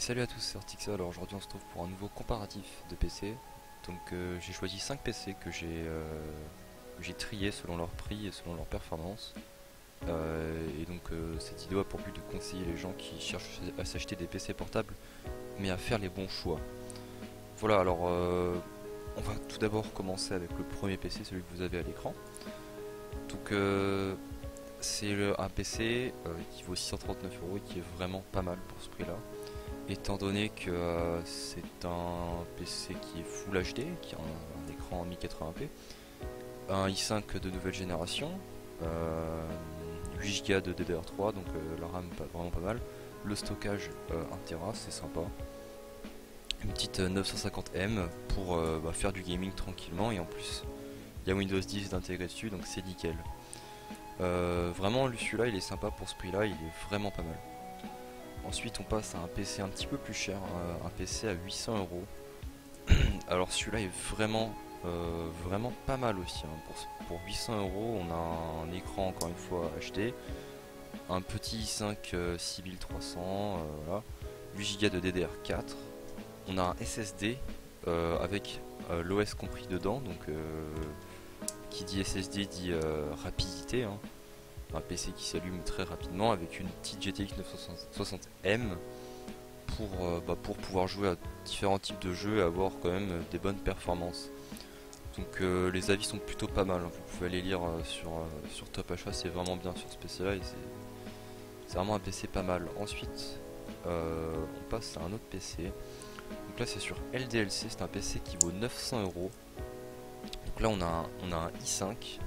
Salut à tous, c'est Artixel. Alors aujourd'hui on se trouve pour un nouveau comparatif de PC. Donc j'ai choisi 5 PC que j'ai triés selon leur prix et selon leur performance. Cette vidéo a pour but de conseiller les gens qui cherchent à s'acheter des PC portables mais à faire les bons choix. Voilà, alors on va tout d'abord commencer avec le premier PC, celui que vous avez à l'écran. Donc c'est un PC qui vaut 639 € et qui est vraiment pas mal pour ce prix là. Étant donné que c'est un PC qui est Full HD, qui a un écran 1080p, un i5 de nouvelle génération, 8 Go de DDR3, donc la RAM vraiment pas mal, le stockage 1 Tera, c'est sympa, une petite 950M pour faire du gaming tranquillement, et en plus il y a Windows 10 d'intégrer dessus, donc c'est nickel. Vraiment celui-là il est sympa pour ce prix là, il est vraiment pas mal. Ensuite on passe à un PC un petit peu plus cher, un PC à 800 €. Alors celui-là est vraiment pas mal aussi, hein. Pour 800 € on a un écran encore une fois HD, un petit i5 6300, voilà, 8 Go de DDR4, on a un SSD avec l'OS compris dedans, donc qui dit SSD dit rapidité, hein. Un PC qui s'allume très rapidement avec une petite GTX 960M pour pouvoir jouer à différents types de jeux et avoir quand même des bonnes performances. Donc les avis sont plutôt pas mal, hein. Vous pouvez aller lire sur Top Achat, c'est vraiment bien sur ce PC là et c'est vraiment un PC pas mal. Ensuite on passe à un autre PC. Donc là c'est sur LDLC, c'est un PC qui vaut 900 €. Donc là on a un i5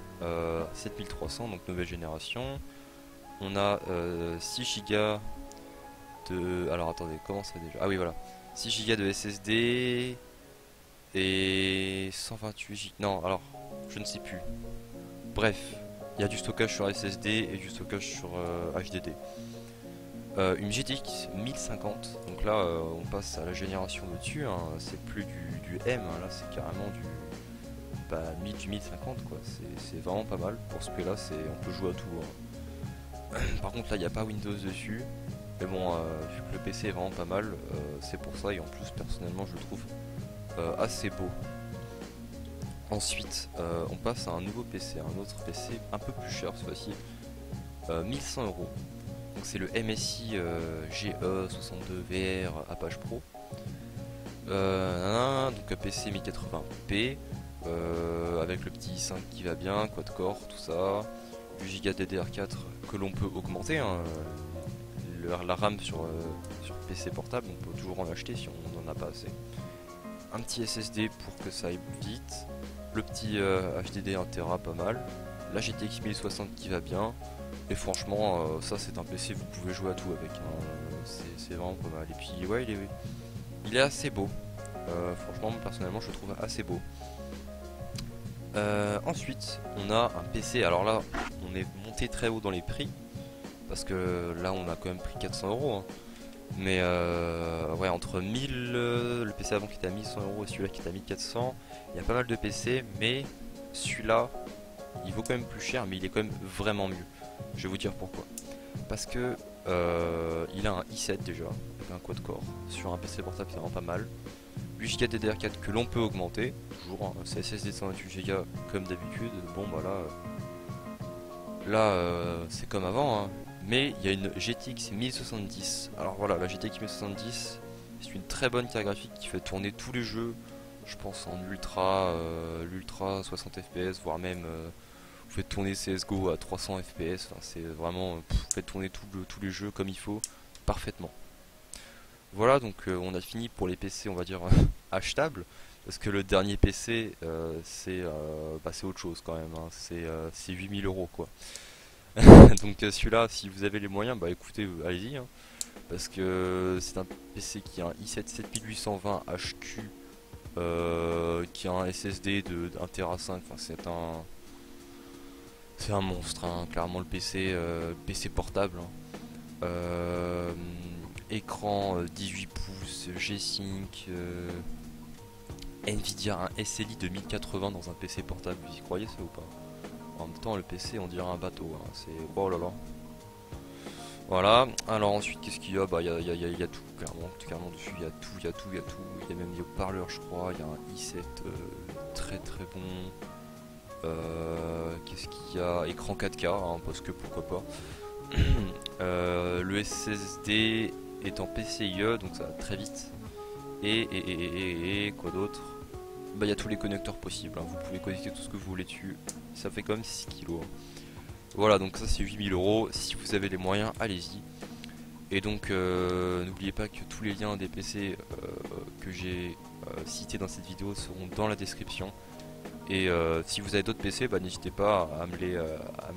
7300, donc nouvelle génération. On a 6 Go de... Alors attendez, comment ça déjà? Ah oui voilà, 6 Go de SSD et 128 Go... Non, alors, je ne sais plus. Bref, il y a du stockage sur SSD et du stockage sur HDD. Une GTX 1050, donc là on passe à la génération au-dessus, hein. C'est plus du M, hein. Là c'est carrément du 1050 quoi, c'est vraiment pas mal pour ce prix là, on peut jouer à tout, hein. Par contre là il n'y a pas Windows dessus, mais bon vu que le PC est vraiment pas mal, c'est pour ça, et en plus personnellement je le trouve assez beau. Ensuite on passe à un nouveau PC, un autre PC un peu plus cher cette fois-ci, 1100 €. Donc c'est le MSI GE62 VR Apache Pro, donc un PC 1080p, avec le petit i5 qui va bien, quad-core, tout ça, 8 Go DDR4 que l'on peut augmenter, hein. La RAM sur PC portable, on peut toujours en acheter si on n'en a pas assez. Un petit SSD pour que ça aille vite, le petit HDD 1 Tera pas mal, la GTX 1060 qui va bien, et franchement ça c'est un PC, vous pouvez jouer à tout avec, hein. C'est vraiment pas mal. Et puis ouais il est assez beau, franchement personnellement je le trouve assez beau. Ensuite on a un PC, alors là on est monté très haut dans les prix parce que là on a quand même pris 400 €, hein. Mais ouais, entre 1000, le PC avant qui était à 1100 € et celui-là qui était à 1400, il y a pas mal de PC, mais celui-là il vaut quand même plus cher, mais il est quand même vraiment mieux. Je vais vous dire pourquoi. Parce que il a un i7 déjà avec un quad-core sur un PC portable, c'est vraiment pas mal. 8 Go DDR4 que l'on peut augmenter, toujours, hein. C'est SSD de 128 Go comme d'habitude. Bon bah là c'est comme avant, hein. Mais il y a une GTX 1070. Alors voilà, la GTX 1070 c'est une très bonne carte graphique qui fait tourner tous les jeux, je pense en l'ultra 60 fps, voire même vous faites tourner CSGO à 300 fps. Enfin, c'est vraiment, vous faites tourner tous les jeux comme il faut, parfaitement. Voilà, donc on a fini pour les PC, on va dire achetables, parce que le dernier PC c'est autre chose quand même, hein. C'est 8000 € quoi. Donc celui-là, si vous avez les moyens, bah écoutez, allez-y, hein, parce que c'est un PC qui a un i7 7820 HQ, qui a un SSD de 1 Tera 5, enfin c'est un monstre, hein, clairement le PC portable, hein. Écran 18 pouces, G-Sync, Nvidia, un SLI de 1080 dans un PC portable, vous y croyez ça ou pas? En même temps le PC on dirait un bateau, hein. C'est... Oh là là. Voilà, alors ensuite qu'est-ce qu'il y a? Bah il y a tout, clairement dessus, il y a tout, il y a tout, il y a tout. Il y a même des haut-parleurs je crois, il y a un i7 très très bon. Qu'est-ce qu'il y a? Écran 4K, hein, parce que pourquoi pas. Le SSD est en PCIe, donc ça va très vite. Et quoi d'autre? Bah il y a tous les connecteurs possibles, hein. Vous pouvez connecter tout ce que vous voulez dessus. Ça fait quand même 6 kilos, hein. Voilà, donc ça c'est 8000 €. Si vous avez les moyens, allez-y. Et donc n'oubliez pas que tous les liens des PC que j'ai cités dans cette vidéo seront dans la description. Et si vous avez d'autres PC, bah, n'hésitez pas à me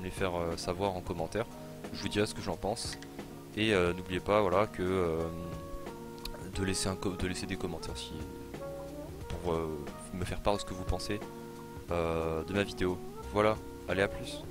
les faire savoir en commentaire. Je vous dirai ce que j'en pense. Et n'oubliez pas voilà, de laisser des commentaires pour me faire part de ce que vous pensez de ma vidéo. Voilà, allez à plus.